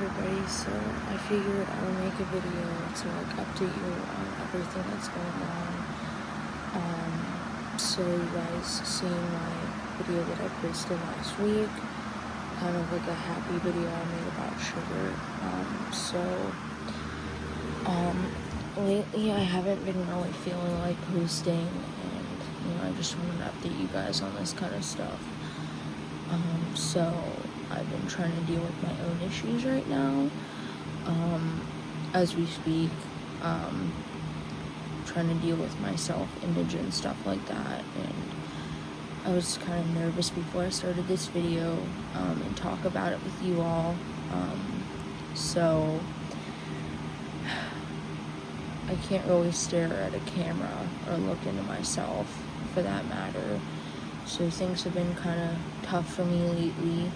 everybody, so I figured I would make a video to update you on everything that's going on. So you guys seen my video that I posted last week, kind of like a happy video I made about sugar. Lately I haven't been really feeling like posting, and I just wanted to update you guys on this kind of stuff. So I've been trying to deal with my own issues right now, as we speak, trying to deal with my self-image and stuff like that, and I was kind of nervous before I started this video, and talk about it with you all, so I can't really stare at a camera or look into myself, for that matter, so things have been kind of tough for me lately,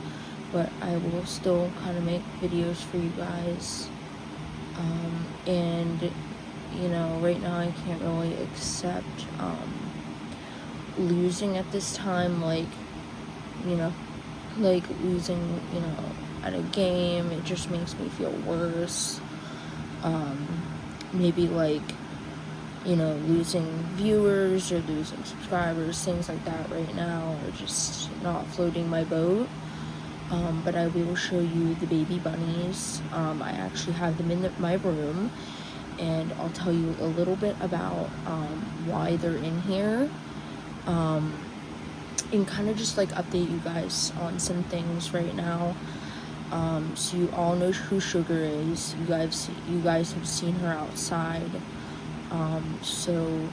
but I will still kind of make videos for you guys, and right now I can't really accept losing at this time, like losing at a game. It just makes me feel worse. Maybe losing viewers or losing subscribers, things like that right now are just not floating my boat. But I will show you the baby bunnies. I actually have them in my room, and I'll tell you a little bit about why they're in here, and kind of just update you guys on some things right now. So you all know who Sugar is. You guys have seen her outside. So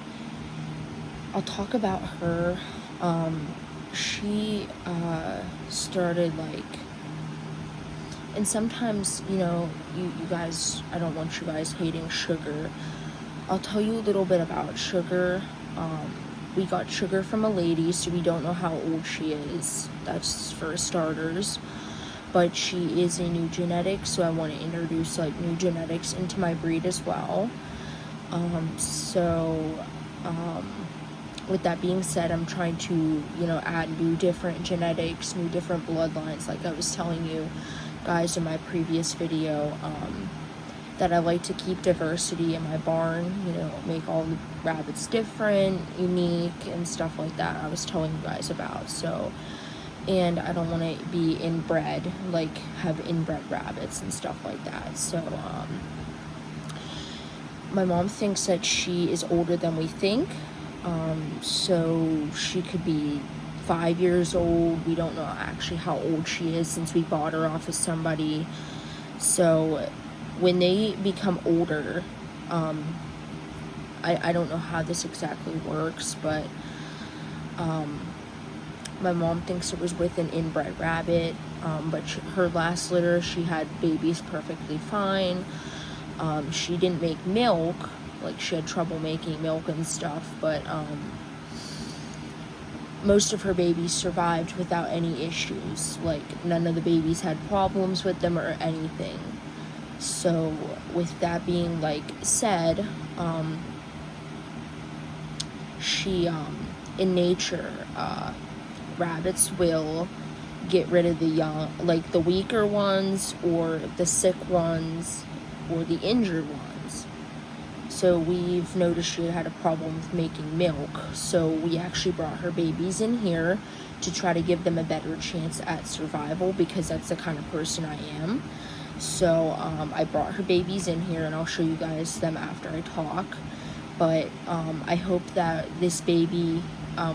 I'll talk about her. She started and sometimes you guys, I don't want you guys hating Sugar. I'll tell you a little bit about Sugar. We got Sugar from a lady, so we don't know how old she is. That's for starters. But she is a new genetic, so I want to introduce new genetics into my breed as well. With that being said, I'm trying to add new different genetics, new different bloodlines, like I was telling you guys in my previous video, that I like to keep diversity in my barn, make all the rabbits different, unique, and stuff like that. I was telling you guys about. So, and I don't want to be inbred, have inbred rabbits and stuff like that. So my mom thinks that she is older than we think, so she could be 5 years old. We don't know actually how old she is, since we bought her off of somebody. So when they become older, I don't know how this exactly works, but my mom thinks it was with an inbred rabbit, but her last litter, she had babies perfectly fine. She didn't make milk, she had trouble making milk and stuff, but most of her babies survived without any issues. None of the babies had problems with them or anything. So with that being said, she in nature, rabbits will get rid of the young, the weaker ones, or the sick ones, or the injured ones. So we've noticed she had a problem with making milk, so we actually brought her babies in here to try to give them a better chance at survival, because that's the kind of person I am. So I brought her babies in here, and I'll show you guys them after I talk. But I hope that this baby,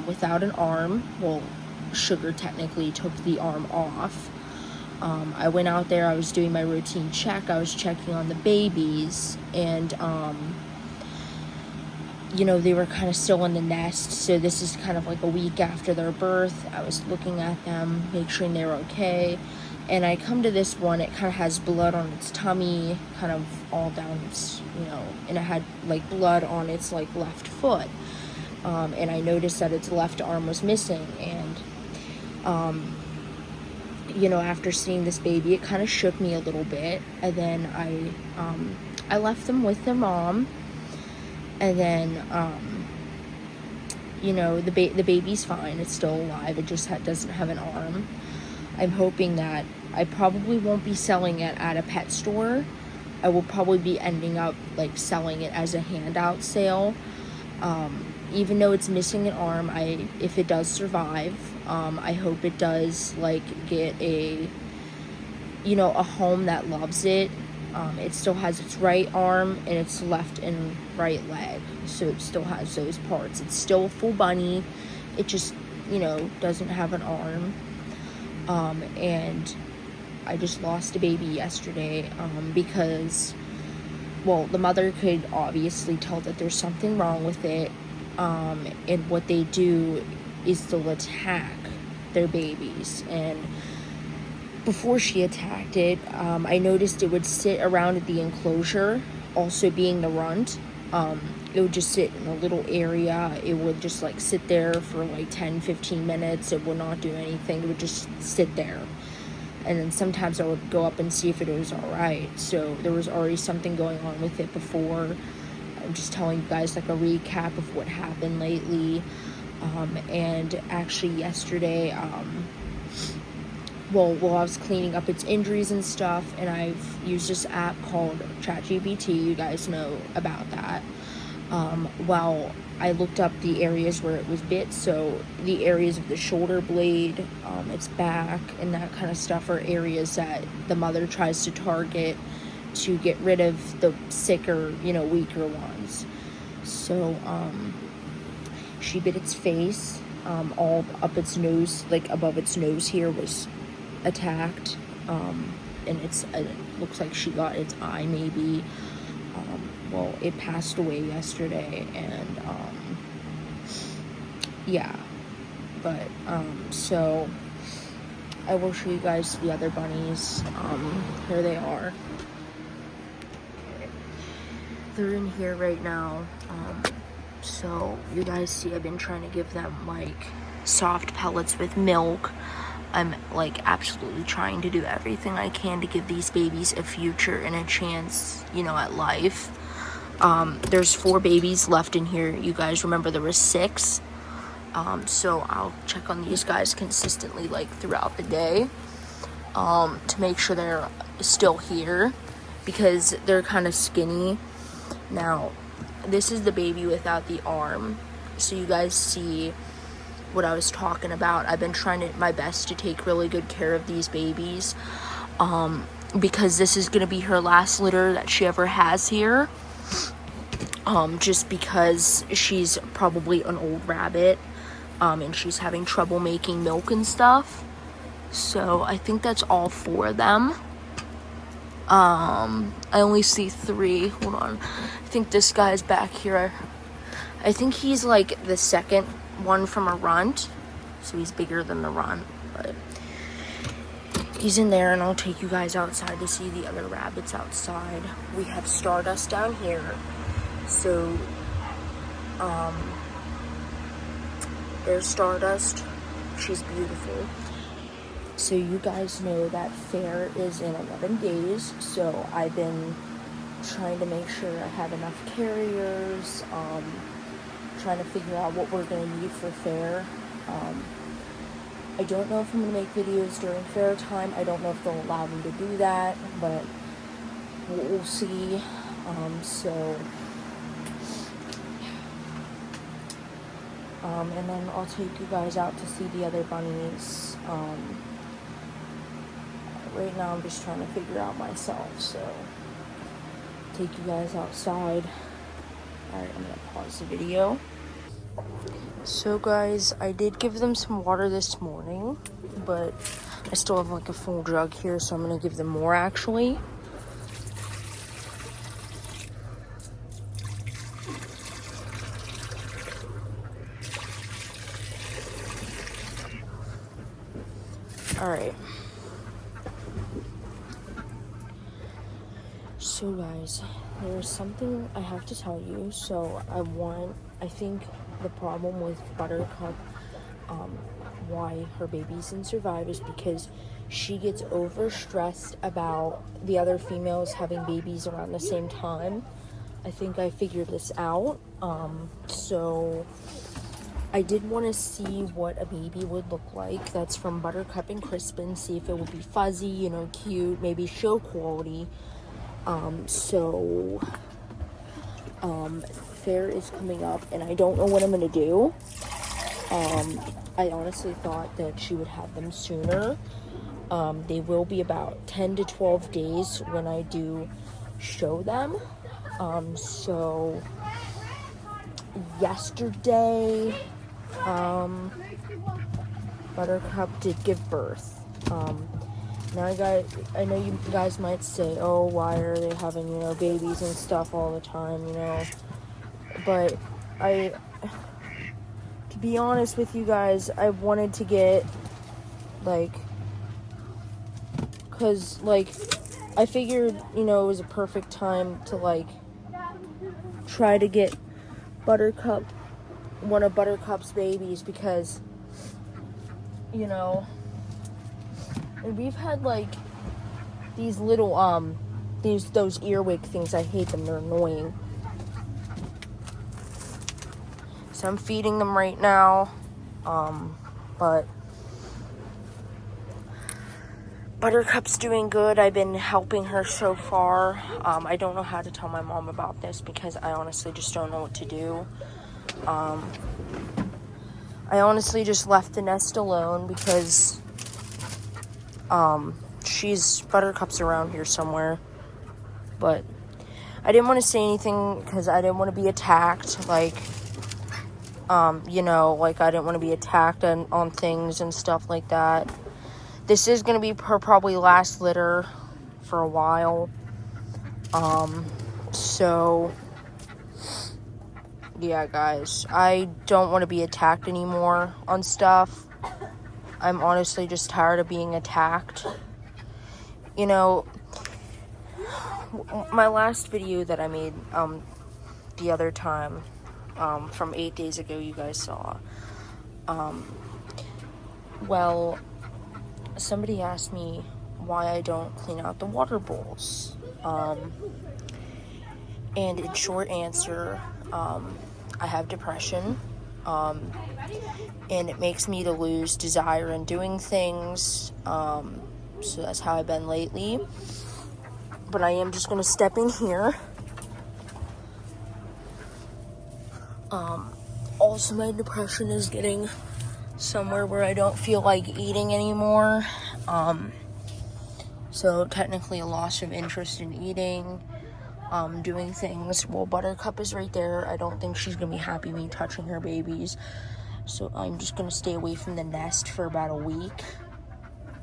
without an arm, well, Sugar technically took the arm off. I went out there, I was doing my routine check, I was checking on the babies, and they were kind of still in the nest, so this is kind of a week after their birth. I was looking at them, make sure they were okay, and I come to this one, it kind of has blood on its tummy, kind of all down its, and it had blood on its left foot, and I noticed that its left arm was missing, and after seeing this baby, it kind of shook me a little bit, and then I left them with their mom, and then the baby's fine, it's still alive, it just doesn't have an arm. I'm hoping that I probably won't be selling it at a pet store. I will probably be ending up like selling it as a handout sale. Even though it's missing an arm, if it does survive, I hope it does like get a home that loves it. It still has its right arm and its left and right leg, so it still has those parts. It's still a full bunny. It just doesn't have an arm. And I just lost a baby yesterday, because, well, the mother could obviously tell that there's something wrong with it, and what they do is they'll attack their babies. And before she attacked it, I noticed it would sit around the enclosure, also being the runt. It would just sit in a little area. It would just like sit there for like 10-15 minutes. It would not do anything. It would just sit there. And then sometimes I would go up and see if it was all right. So there was already something going on with it before. I'm just telling you guys like a recap of what happened lately. And actually yesterday, well, while I was cleaning up its injuries and stuff, and I've used this app called ChatGPT, you guys know about that. While I looked up the areas where it was bit, so the areas of the shoulder blade, its back, and that kind of stuff are areas that the mother tries to target to get rid of the sicker, weaker ones. So, she bit its face, all up its nose, like above its nose here was attacked, and it looks like she got its eye maybe. Well, it passed away yesterday, and yeah, but so I will show you guys the other bunnies. Here they are. They're in here right now. So you guys see, I've been trying to give them like soft pellets with milk. I'm like absolutely trying to do everything I can to give these babies a future and a chance, at life. There's 4 babies left in here. You guys remember there were 6. So I'll check on these guys consistently like throughout the day, to make sure they're still here, because they're kind of skinny. Now, this is the baby without the arm. So you guys see what I was talking about. I've been trying my best to take really good care of these babies, because this is going to be her last litter that she ever has here, just because she's probably an old rabbit, and she's having trouble making milk and stuff. So I think that's all 4 of them. I only see 3. Hold on. I think this guy's back here. I think he's like the second one from a runt, so he's bigger than the runt, but he's in there, and I'll take you guys outside to see the other rabbits outside. We have Stardust down here, so there's Stardust. She's beautiful. So you guys know that fair is in 11 days, so I've been trying to make sure I have enough carriers, trying to figure out what we're going to need for fair. I don't know if I'm going to make videos during fair time. I don't know if they'll allow me to do that, but we'll see. And then I'll take you guys out to see the other bunnies. Right now I'm just trying to figure out myself, so take you guys outside. Alright, I'm gonna pause the video. So guys, I did give them some water this morning, but I still have like a full jug here, so I'm gonna give them more actually. Alright. So guys, there's something I have to tell you. So I think the problem with Buttercup, why her babies didn't survive, is because she gets overstressed about the other females having babies around the same time. I think I figured this out. So I did want to see what a baby would look like. That's from Buttercup and Crispin. See if it would be fuzzy, you know, cute, maybe show quality. Fair is coming up, and I don't know what I'm going to do. I honestly thought that she would have them sooner. They will be about 10 to 12 days when I do show them. So yesterday, Buttercup did give birth. Now I know you guys might say, oh, why are they having, you know, babies and stuff all the time, you know, but to be honest with you guys, I wanted to get, like, because, like, I figured, you know, it was a perfect time to, like, try to get Buttercup, one of Buttercup's babies, because, you know, and we've had, like, these little, those earwig things. I hate them. They're annoying. So I'm feeding them right now. But Buttercup's doing good. I've been helping her so far. I don't know how to tell my mom about this because I honestly just don't know what to do. I honestly just left the nest alone because, Buttercup's around here somewhere, but I didn't want to say anything because I didn't want to be attacked, like, you know, like, I didn't want to be attacked on things and stuff like that. This is going to be her probably last litter for a while, so, yeah, guys, I don't want to be attacked anymore on stuff. I'm honestly just tired of being attacked. You know, my last video that I made, the other time, from 8 days ago, you guys saw, well, somebody asked me why I don't clean out the water bowls, and in short answer, I have depression, and it makes me to lose desire in doing things, so that's how I've been lately. But I am just going to step in here. Also, my depression is getting somewhere where I don't feel like eating anymore. So technically a loss of interest in eating, doing things. Well, Buttercup is right there. I don't think she's going to be happy me touching her babies. So I'm just going to stay away from the nest for about a week.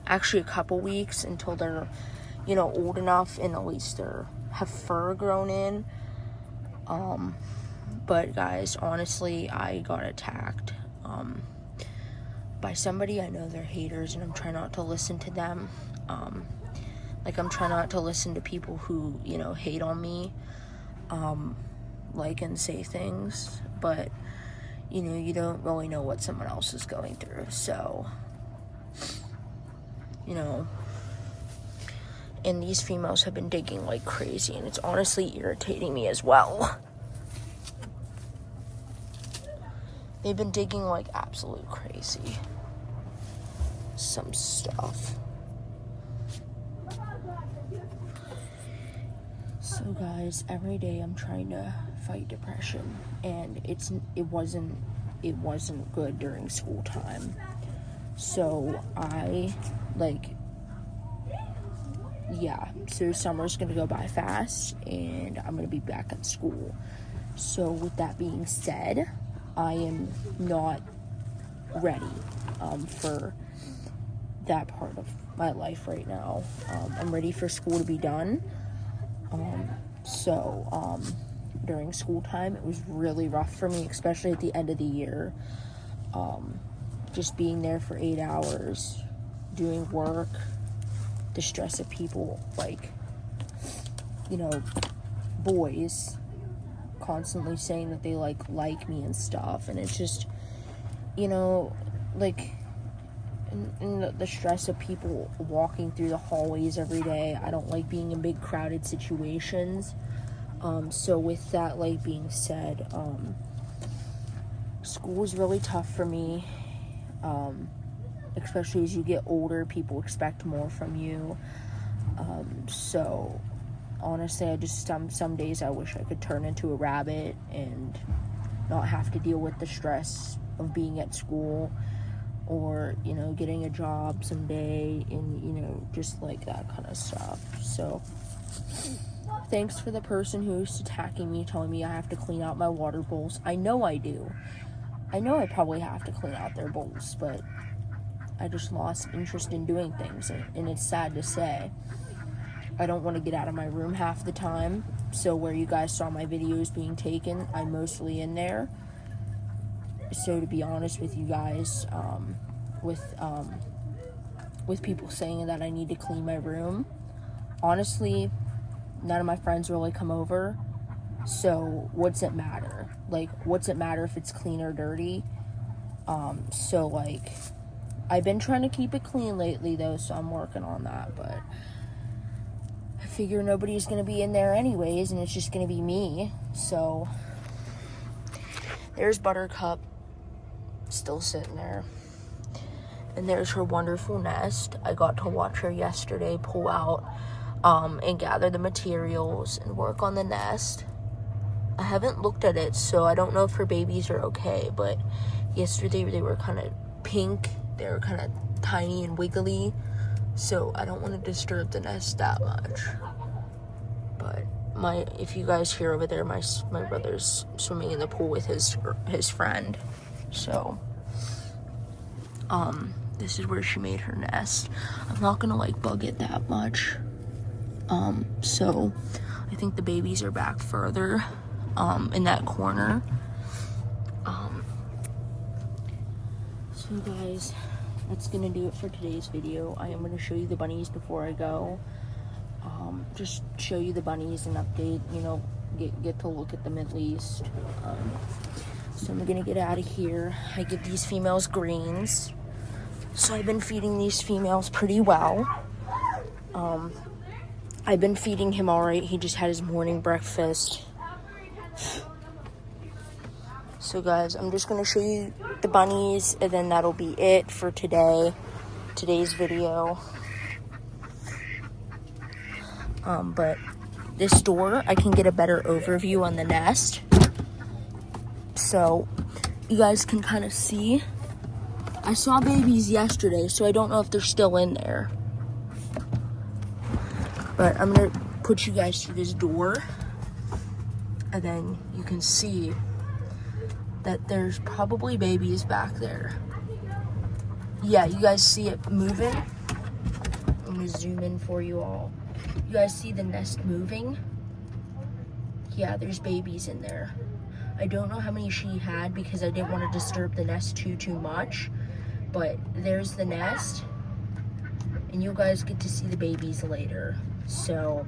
Actually, a couple weeks until they're, you know, old enough and at least have fur grown in. But guys, honestly, I got attacked, by somebody. I know they're haters and I'm trying not to listen to them. Like, I'm trying not to listen to people who, you know, hate on me, like, and say things, but, you know, you don't really know what someone else is going through, so, you know, and these females have been digging like crazy, and it's honestly irritating me as well. They've been digging like absolute crazy. Some stuff. So guys, every day I'm trying to fight depression, and it wasn't good during school time. So so summer's gonna go by fast and I'm gonna be back at school. So with that being said, I am not ready for that part of my life right now. I'm ready for school to be done. During school time, it was really rough for me, especially at the end of the year. Just being there for 8 hours, doing work, the stress of people, like, you know, boys constantly saying that they like me and stuff, and it's just, you know, like, and the stress of people walking through the hallways every day. I don't like being in big crowded situations. So with that, like, being said, School is really tough for me, especially as you get older. People expect more from you. So honestly, I just some days I wish I could turn into a rabbit and not have to deal with the stress of being at school, or, you know, getting a job someday, and, you know, just like that kind of stuff. So thanks for the person who's attacking me, telling me I have to clean out my water bowls. I know I do. I know I probably have to clean out their bowls, but I just lost interest in doing things, and it's sad to say. I don't want to get out of my room half the time, so where you guys saw my videos being taken, I'm mostly in there. So to be honest with you guys, with people saying that I need to clean my room, honestly, none of my friends really come over, so what's it matter? Like, what's it matter if it's clean or dirty? So, like, I've been trying to keep it clean lately, though, so I'm working on that, but I figure nobody's going to be in there anyways, and it's just going to be me. So there's Buttercup, still sitting there, and there's her wonderful nest. I got to watch her yesterday pull out and gather the materials and work on the nest. I haven't looked at it, so I don't know if her babies are okay, but yesterday they were kind of pink. They were kind of tiny and wiggly, so I don't want to disturb the nest that much. But if you guys hear over there, my brother's swimming in the pool with his friend. So this is where she made her nest. I'm not gonna like bug it that much. So I think the babies are back further in that corner. So guys, that's gonna do it for today's video. I am gonna show you the bunnies before I go. Just show you the bunnies and update, you know, get to look at them at least. So I'm gonna get out of here. I give these females greens, so I've been feeding these females pretty well. I've been feeding him all right. He just had his morning breakfast. So guys, I'm just gonna show you the bunnies, and then that'll be it for today's video. But this door, I can get a better overview on the nest, so you guys can kind of see. I saw babies yesterday, so I don't know if they're still in there, but I'm gonna put you guys through this door, and then you can see that there's probably babies back there. Yeah, you guys see it moving? I'm gonna zoom in for you all. You guys see the nest moving? Yeah, there's babies in there. I don't know how many she had because I didn't want to disturb the nest too much, but there's the nest, and you guys get to see the babies later. So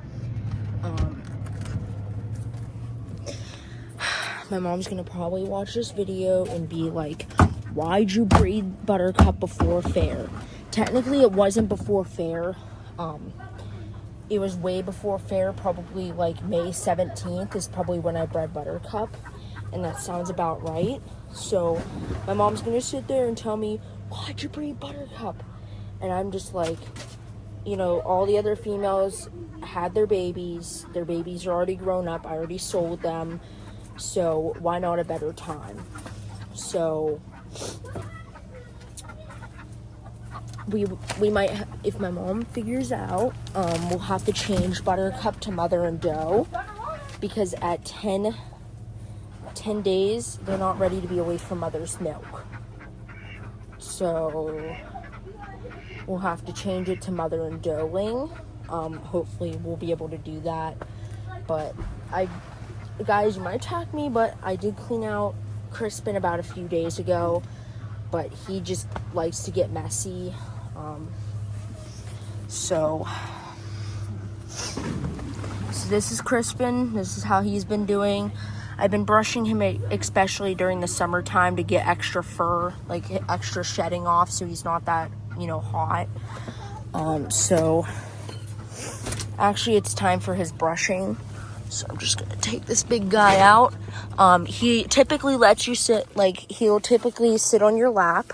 my mom's gonna probably watch this video and be like, why'd you breed Buttercup before fair? Technically it wasn't before fair. It was way before fair, probably like May 17th is probably when I bred Buttercup, and that sounds about right. So my mom's gonna sit there and tell me, why'd you breed Buttercup? And I'm just like, you know, all the other females had their babies are already grown up, I already sold them, so why not a better time? So we might, if my mom figures out, we'll have to change Buttercup to mother and doe, because at 10 days they're not ready to be away from mother's milk, so we'll have to change it to mother and doeing. Hopefully we'll be able to do that. But guys, you might attack me, but I did clean out Crispin about a few days ago, but he just likes to get messy. So this is Crispin. This is how he's been doing. I've been brushing him, especially during the summertime, to get extra fur, like extra shedding off, so he's not that, you know, hot. So actually it's time for his brushing. So I'm just gonna take this big guy out. He typically lets you sit, like, he'll typically sit on your lap,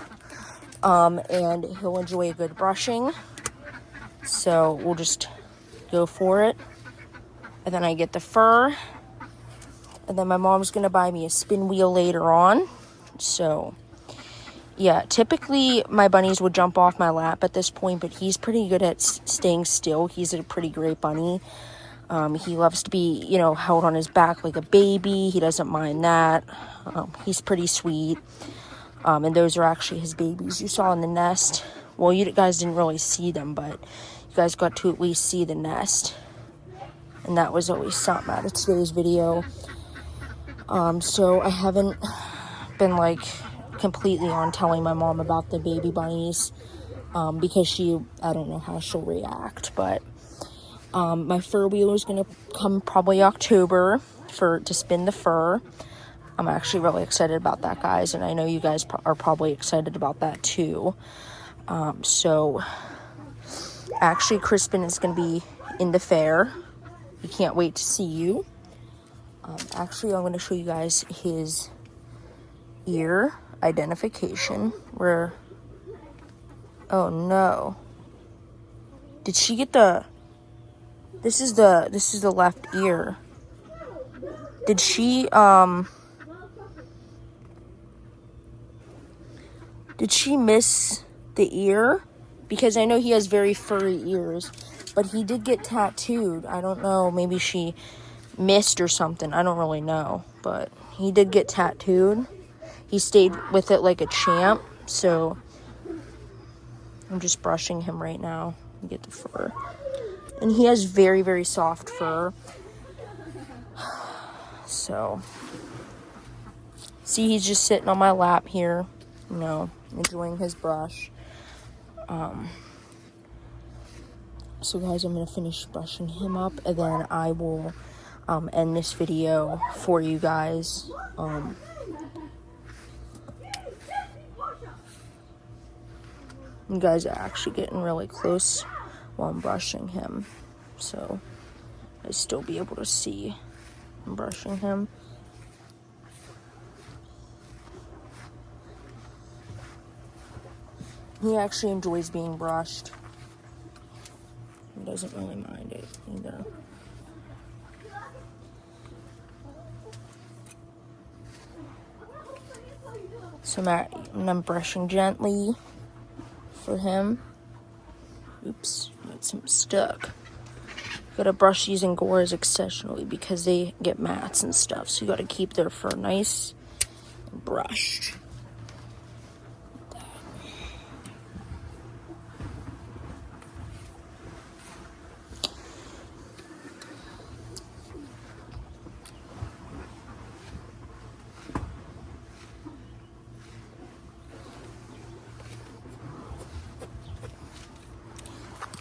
and he'll enjoy a good brushing. So we'll just go for it. And then I get the fur. And then my mom's gonna buy me a spin wheel later on. So yeah, typically my bunnies would jump off my lap at this point, but he's pretty good at staying still. He's a pretty great bunny. He loves to be, you know, held on his back like a baby. He doesn't mind that. He's pretty sweet. And those are actually his babies you saw in the nest. Well, you guys didn't really see them, but you guys got to at least see the nest. And that was always something out of today's video. So I haven't been, like, completely on telling my mom about the baby bunnies, because I don't know how she'll react, but my fur wheel is going to come probably October to spin the fur. I'm actually really excited about that, guys, and I know you guys are probably excited about that too. So actually Crispin is going to be in the fair. We can't wait to see you. Actually, I'm going to show you guys his ear identification. Oh no, did she get this is the left ear. Did she miss the ear? Because I know he has very furry ears, but he did get tattooed. I don't know, maybe she missed or something. I don't really know, but he did get tattooed. He stayed with it like a champ, so I'm just brushing him right now to get the fur. And he has very, very soft fur. So, see, he's just sitting on my lap here, you know, enjoying his brush. So guys, I'm going to finish brushing him up, and then I will end this video for you guys. You guys are actually getting really close while I'm brushing him, so I'll still be able to see I'm brushing him. He actually enjoys being brushed. He doesn't really mind it either. So I'm brushing gently for him. Oops, got some stuck. Gotta brush these Angoras exceptionally because they get mats and stuff. So you gotta keep their fur nice and brushed.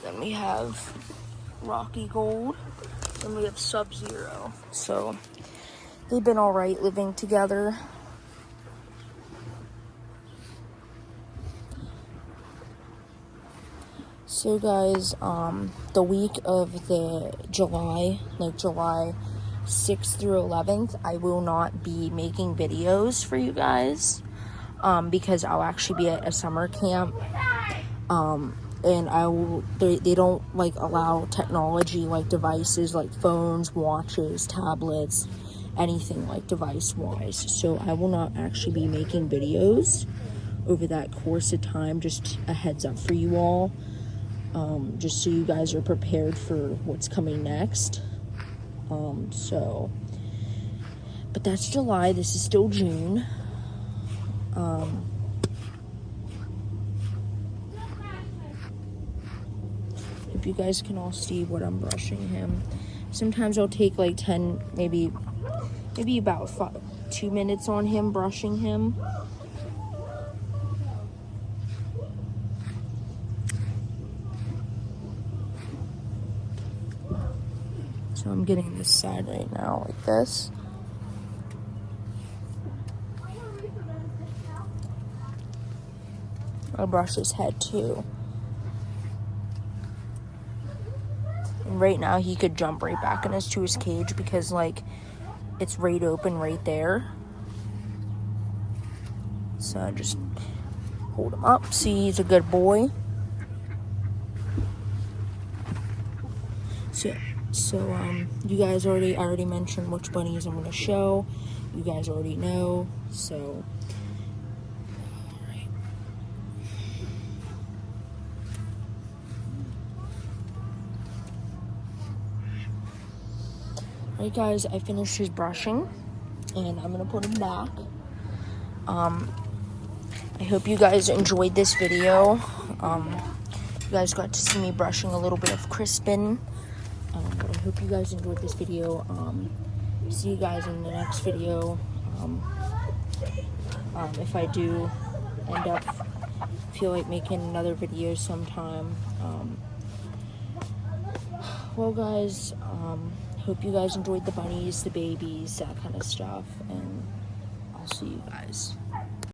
Then we have Rocky Gold, and we have Sub-Zero. So they've been all right living together. So guys, the week of the July 6th through 11th, I will not be making videos for you guys, because I'll actually be at a summer camp. And they don't like allow technology like devices like phones, watches, tablets, anything like device wise. So I will not actually be making videos over that course of time. Just a heads up for you all, just so you guys are prepared for what's coming next. But that's July. This is still June. If you guys can all see what I'm brushing him. Sometimes I'll take like 10, maybe about 2 minutes on him, brushing him. So I'm getting this side right now, like this. I'll brush his head too. Right now he could jump right back into his cage because like it's right open right there. So I just hold him up. See, he's a good boy. So you guys I already mentioned which bunnies I'm gonna show. You guys already know. So alright guys, I finished his brushing and I'm gonna put him back. I hope you guys enjoyed this video. You guys got to see me brushing a little bit of Crispin. But I hope you guys enjoyed this video. See you guys in the next video. If I do end up feel like making another video sometime. Well guys, hope you guys enjoyed the bunnies, the babies, that kind of stuff, and I'll see you guys.